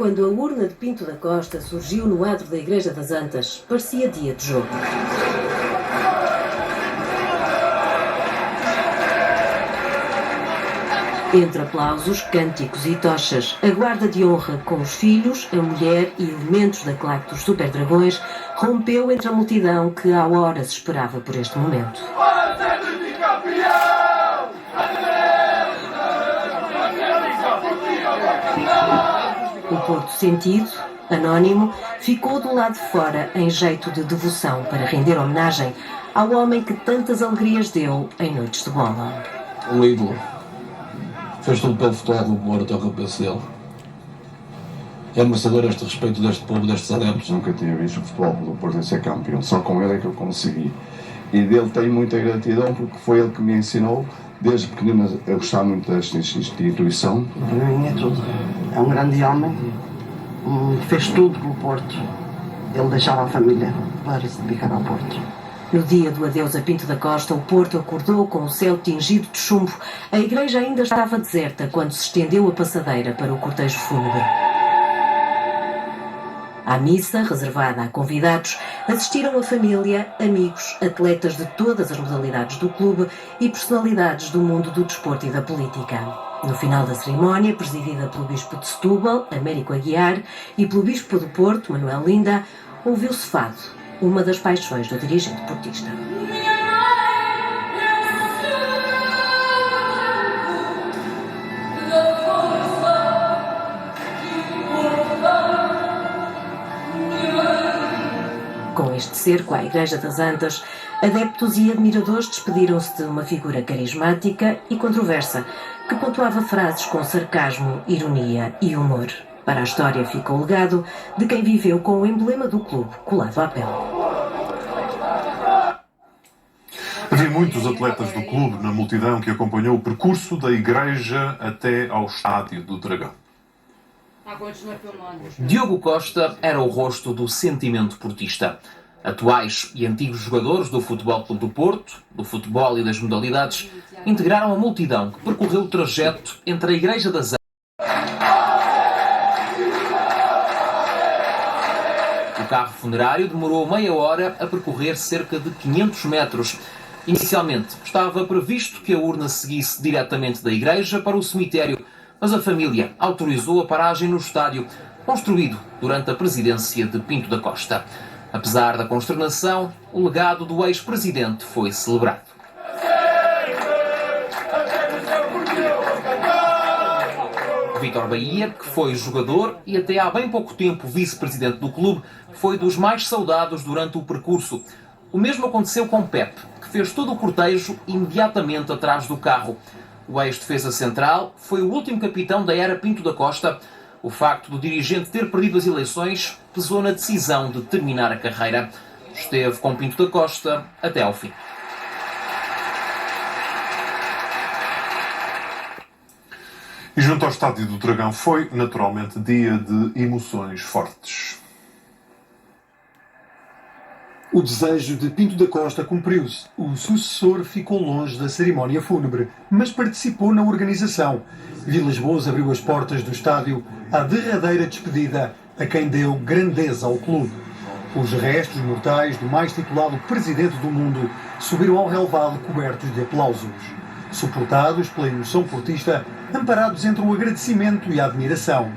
Quando a urna de Pinto da Costa surgiu no adro da Igreja das Antas, parecia dia de jogo. Entre aplausos, cânticos e tochas, a guarda de honra com os filhos, a mulher e elementos da claque dos Super Dragões rompeu entre a multidão que há horas esperava por este momento. O Porto Sentido, anónimo, ficou do lado de fora em jeito de devoção para render homenagem ao homem que tantas alegrias deu em noites de bola. Um ídolo. Fez tudo pelo futebol do Porto, é o que eu penso dele. É merecedor este respeito deste povo, destes adeptos. Nunca tinha visto o futebol do Porto a ser campeão, só com ele é que eu consegui. E dele tenho muita gratidão porque foi ele que me ensinou, desde pequenino, a gostar muito desta instituição. Para mim é tudo. É um grande homem, fez tudo pelo Porto. Ele deixava a família para se dedicar ao Porto. No dia do adeus a Pinto da Costa, o Porto acordou com o céu tingido de chumbo. A igreja ainda estava deserta quando se estendeu a passadeira para o cortejo fúnebre. À missa, reservada a convidados, assistiram a família, amigos, atletas de todas as modalidades do clube e personalidades do mundo do desporto e da política. No final da cerimónia, presidida pelo Bispo de Setúbal, Américo Aguiar, e pelo Bispo do Porto, Manuel Linda, ouviu-se fado, uma das paixões do dirigente portista. Com este cerco à Igreja das Antas, adeptos e admiradores despediram-se de uma figura carismática e controversa, que pontuava frases com sarcasmo, ironia e humor. Para a história ficou o legado de quem viveu com o emblema do clube colado à pele. Havia muitos atletas do clube na multidão que acompanhou o percurso da igreja até ao Estádio do Dragão. Diogo Costa era o rosto do sentimento portista. Atuais e antigos jogadores do Futebol Clube do Porto, do futebol e das modalidades, integraram a multidão que percorreu o trajeto entre a Igreja das Antas. O carro funerário demorou meia hora a percorrer cerca de 500 metros. Inicialmente, estava previsto que a urna seguisse diretamente da igreja para o cemitério, mas a família autorizou a paragem no estádio, construído durante a presidência de Pinto da Costa. Apesar da consternação, o legado do ex-presidente foi celebrado. Vítor Bahia, que foi jogador e até há bem pouco tempo vice-presidente do clube, foi dos mais saudados durante o percurso. O mesmo aconteceu com Pepe, que fez todo o cortejo imediatamente atrás do carro. O ex-defesa central foi o último capitão da era Pinto da Costa. O facto do dirigente ter perdido as eleições pesou na decisão de terminar a carreira. Esteve com Pinto da Costa até ao fim. E junto ao Estádio do Dragão foi, naturalmente, dia de emoções fortes. O desejo de Pinto da Costa cumpriu-se. O sucessor ficou longe da cerimónia fúnebre, mas participou na organização. Vilas Boas abriu as portas do estádio à derradeira despedida a quem deu grandeza ao clube. Os restos mortais do mais titulado presidente do mundo subiram ao relvado cobertos de aplausos. Suportados pela emoção portista, amparados entre o agradecimento e a admiração.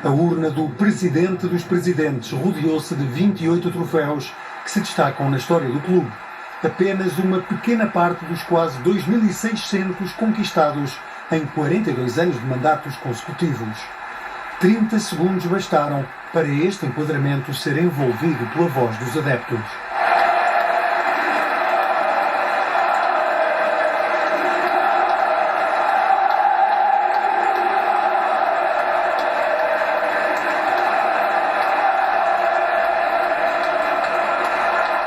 A urna do presidente dos presidentes rodeou-se de 28 troféus que se destacam na história do clube. Apenas uma pequena parte dos quase 2.600 conquistados em 42 anos de mandatos consecutivos. 30 segundos bastaram para este enquadramento ser envolvido pela voz dos adeptos.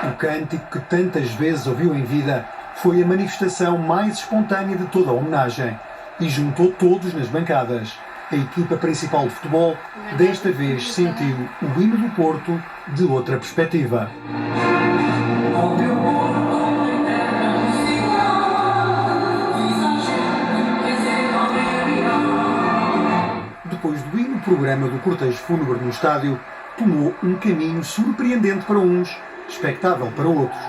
O cântico que tantas vezes ouviu em vida foi a manifestação mais espontânea de toda a homenagem e juntou todos nas bancadas. A equipa principal de futebol desta vez sentiu o hino do Porto de outra perspectiva. Depois do hino, programa do cortejo fúnebre no estádio tomou um caminho surpreendente para uns, expectável para outros.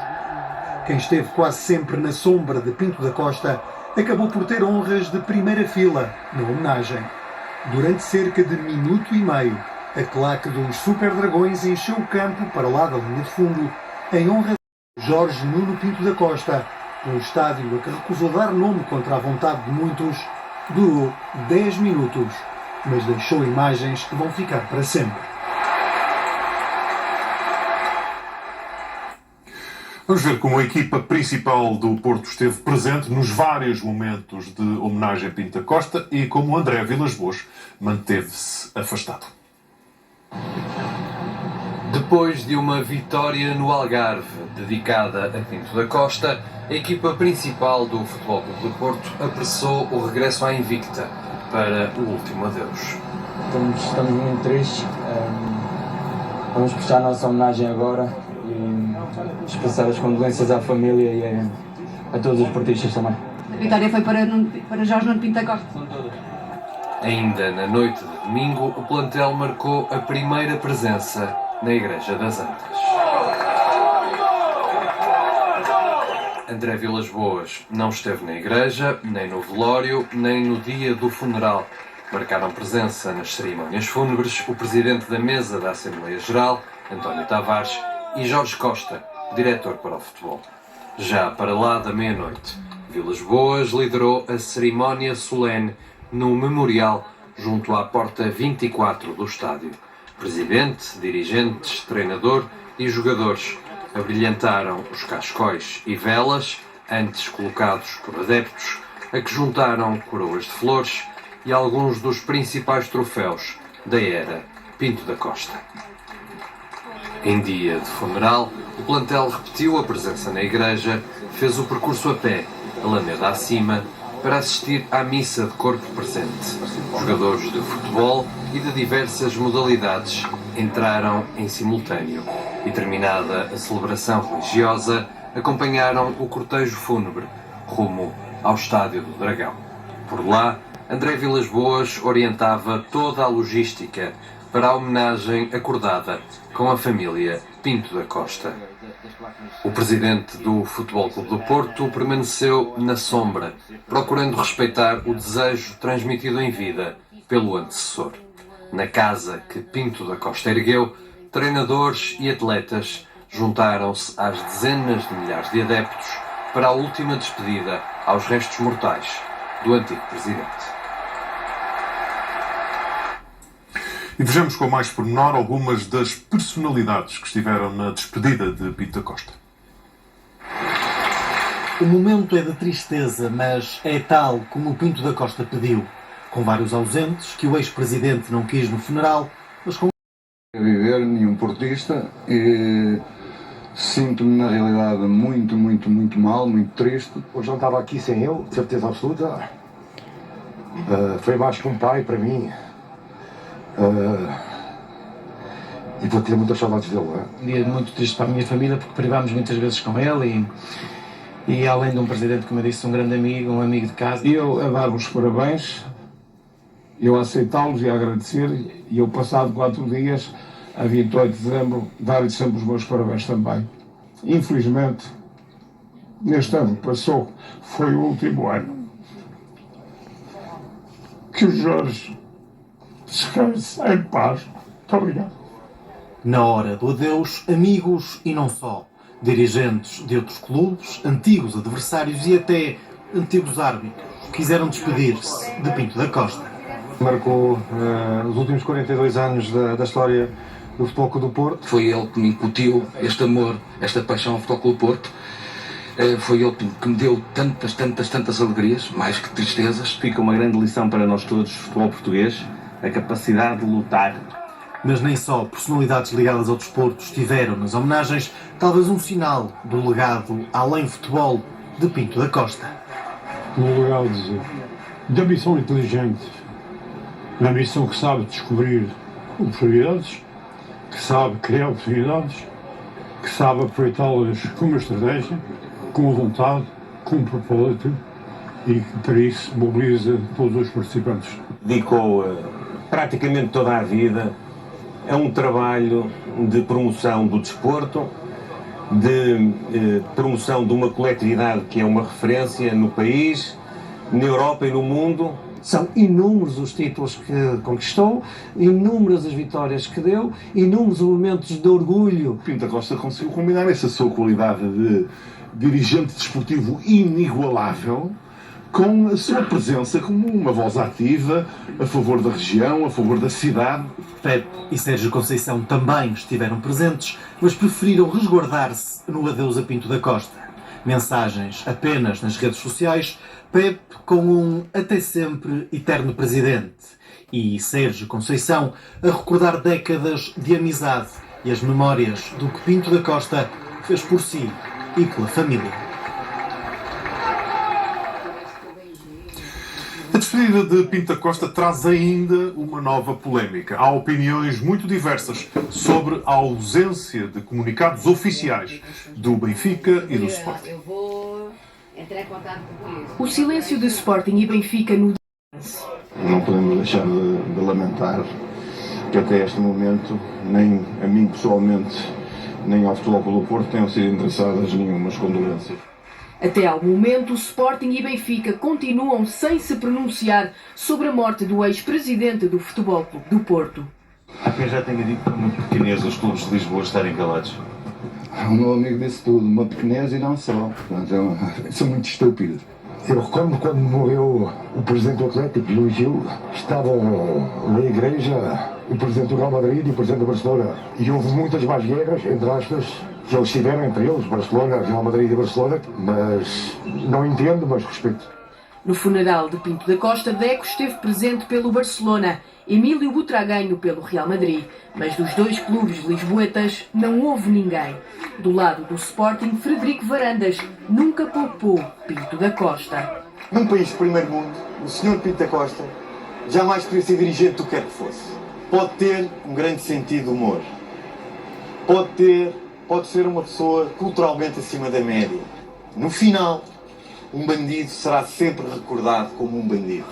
Quem esteve quase sempre na sombra de Pinto da Costa acabou por ter honras de primeira fila na homenagem. Durante cerca de minuto e meio, a claque dos Super Dragões encheu o campo para lá da linha de fundo, em honra de Jorge Nuno Pinto da Costa, um estádio a que recusou dar nome contra a vontade de muitos. Durou 10 minutos, mas deixou imagens que vão ficar para sempre. Vamos ver como a equipa principal do Porto esteve presente nos vários momentos de homenagem a Pinto da Costa e como André Vilas-Boas manteve-se afastado. Depois de uma vitória no Algarve dedicada a Pinto da Costa, a equipa principal do Futebol Clube do Porto apressou o regresso à Invicta para o último adeus. Estamos muito tristes. Vamos prestar a nossa homenagem agora e expressar as condolências à família e a todos os portistas também. A vitória foi para Jorge Nuno Pinto da Costa. Ainda na noite de domingo, o plantel marcou a primeira presença na Igreja das Antas. André Vilas-Boas não esteve na igreja, nem no velório, nem no dia do funeral. Marcaram presença nas cerimónias fúnebres o presidente da mesa da Assembleia Geral, António Tavares, e Jorge Costa, diretor para o futebol. Já para lá da meia-noite, Vilas-Boas liderou a cerimónia solene no memorial junto à porta 24 do estádio. Presidente, dirigentes, treinador e jogadores abrilhantaram os cascóis e velas, antes colocados por adeptos, a que juntaram coroas de flores e alguns dos principais troféus da era Pinto da Costa. Em dia de funeral, o plantel repetiu a presença na igreja, fez o percurso a pé, Alameda acima, para assistir à missa de corpo presente. Jogadores de futebol e de diversas modalidades entraram em simultâneo e, terminada a celebração religiosa, acompanharam o cortejo fúnebre rumo ao Estádio do Dragão. Por lá, André Vilas-Boas orientava toda a logística para a homenagem acordada com a família Pinto da Costa. O presidente do Futebol Clube do Porto permaneceu na sombra, procurando respeitar o desejo transmitido em vida pelo antecessor. Na casa que Pinto da Costa ergueu, treinadores e atletas juntaram-se às dezenas de milhares de adeptos para a última despedida aos restos mortais do antigo presidente. E vejamos com mais pormenor algumas das personalidades que estiveram na despedida de Pinto da Costa. O momento é de tristeza, mas é tal como o Pinto da Costa pediu, com vários ausentes que o ex-presidente não quis no funeral, mas com viver nenhum portista e sinto-me na realidade muito mal, muito triste. Hoje não estava aqui sem ele, de certeza absoluta. Foi mais que um pai para mim. E vou ter muitas saudades dele. Um dia muito triste para a minha família porque privámos muitas vezes com ele e além de um presidente, como eu disse, um grande amigo, um amigo de casa. E eu a dar-vos parabéns, eu a aceitá-los e a agradecer, e eu passado 4 dias, a 28 de dezembro, dar-lhes sempre os meus parabéns também. Infelizmente, neste ano que passou, foi o último ano. Que o Jorge descanse em paz. Muito obrigado. na hora do adeus, amigos e não só, dirigentes de outros clubes, antigos adversários e até antigos árbitros quiseram despedir-se de Pinto da Costa. Marcou os últimos 42 anos da história do Futebol Clube do Porto. Foi ele que me incutiu este amor, esta paixão ao Futebol Clube do Porto. Foi ele que me deu tantas alegrias, mais que tristezas. Fica uma grande lição para nós todos, futebol português, a capacidade de lutar. Mas nem só personalidades ligadas ao desporto estiveram nas homenagens, talvez um sinal do legado além futebol de Pinto da Costa. No legado da missão inteligente, na missão que sabe descobrir oportunidades, que sabe criar oportunidades, que sabe aproveitá-las com uma estratégia, com vontade, com um propósito e que para isso mobiliza todos os participantes. Dedicou praticamente toda a vida a um trabalho de promoção do desporto, de promoção de uma coletividade que é uma referência no país, na Europa e no mundo. São inúmeros os títulos que conquistou, inúmeras as vitórias que deu, inúmeros momentos de orgulho. Pinto da Costa conseguiu combinar essa sua qualidade de dirigente desportivo inigualável com a sua presença como uma voz ativa a favor da região, a favor da cidade. Pepe e Sérgio Conceição também estiveram presentes, mas preferiram resguardar-se no adeus a Pinto da Costa. Mensagens apenas nas redes sociais, Pepe com um até sempre eterno presidente e Sérgio Conceição a recordar décadas de amizade e as memórias do que Pinto da Costa fez por si e pela família. A despedida de Pinto da Costa traz ainda uma nova polémica. Há opiniões muito diversas sobre a ausência de comunicados oficiais do Benfica e do Sporting. O silêncio de Sporting e Benfica no... Não podemos deixar de lamentar que até este momento, nem a mim pessoalmente, nem ao Futebol Clube do Porto tenham sido interessadas nenhumas condolências. Até ao momento, o Sporting e Benfica continuam sem se pronunciar sobre a morte do ex-presidente do Futebol Clube do Porto. Há quem já tenha dito que é uma pequenez os clubes de Lisboa estarem calados. O meu amigo disse tudo, uma pequenez e não só. Portanto, são muito estúpidos. Eu recordo quando morreu o presidente do Atlético, Luís Gil, estavam na igreja o presidente do Real Madrid e o presidente do Barcelona. E houve muitas mais guerras, entre aspas, que eles tiveram entre eles, Barcelona, Real Madrid e Barcelona, mas não entendo, mas respeito. No funeral de Pinto da Costa, Deco esteve presente pelo Barcelona, Emílio Butragueño pelo Real Madrid, mas dos dois clubes lisboetas não houve ninguém. Do lado do Sporting, Frederico Varandas nunca poupou Pinto da Costa. Num país de primeiro mundo, o Sr. Pinto da Costa jamais poderia ser dirigente do que quer que fosse. Pode ter um grande sentido de humor. Pode ser uma pessoa culturalmente acima da média. No final, um bandido será sempre recordado como um bandido.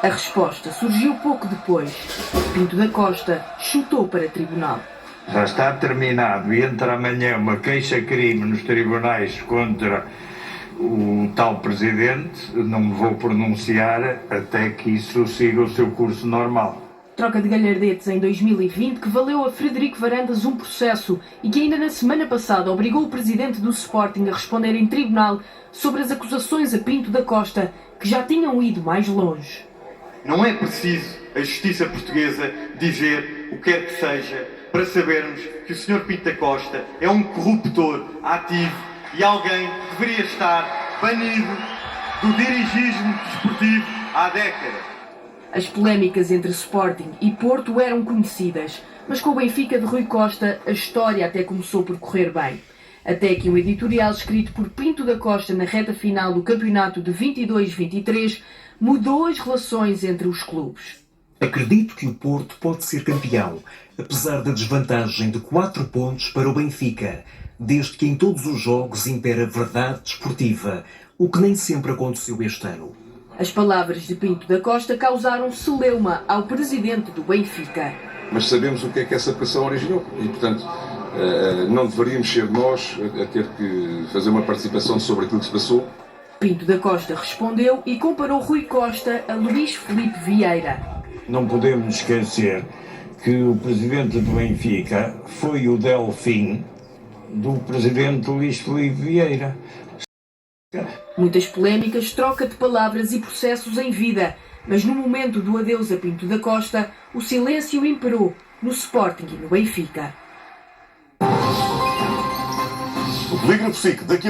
A resposta surgiu pouco depois. Pinto da Costa chutou para tribunal. Já está terminado e entra amanhã uma queixa-crime nos tribunais contra o tal presidente. Não me vou pronunciar até que isso siga o seu curso normal. Troca de galhardetes em 2020 que valeu a Frederico Varandas um processo e que ainda na semana passada obrigou o presidente do Sporting a responder em tribunal sobre as acusações a Pinto da Costa, que já tinham ido mais longe. Não é preciso a justiça portuguesa dizer o que quer que seja para sabermos que o Sr. Pinto da Costa é um corruptor ativo e alguém que deveria estar banido do dirigismo desportivo há décadas. As polémicas entre Sporting e Porto eram conhecidas, mas com o Benfica de Rui Costa a história até começou por correr bem. Até que um editorial escrito por Pinto da Costa na reta final do campeonato de 22-23 mudou as relações entre os clubes. Acredito que o Porto pode ser campeão, apesar da desvantagem de 4 pontos para o Benfica, desde que em todos os jogos impera a verdade desportiva, o que nem sempre aconteceu este ano. As palavras de Pinto da Costa causaram celeuma ao presidente do Benfica. Mas sabemos o que é que essa pressão originou e, portanto, não deveríamos ser nós a ter que fazer uma participação sobre aquilo que se passou. Pinto da Costa respondeu e comparou Rui Costa a Luís Filipe Vieira. Não podemos esquecer que o presidente do Benfica foi o Delfim do presidente Luís Filipe Vieira. Muitas polémicas, troca de palavras e processos em vida, mas no momento do adeus a Pinto da Costa, o silêncio imperou no Sporting e no Benfica. O Polígrafo SIC, daqui a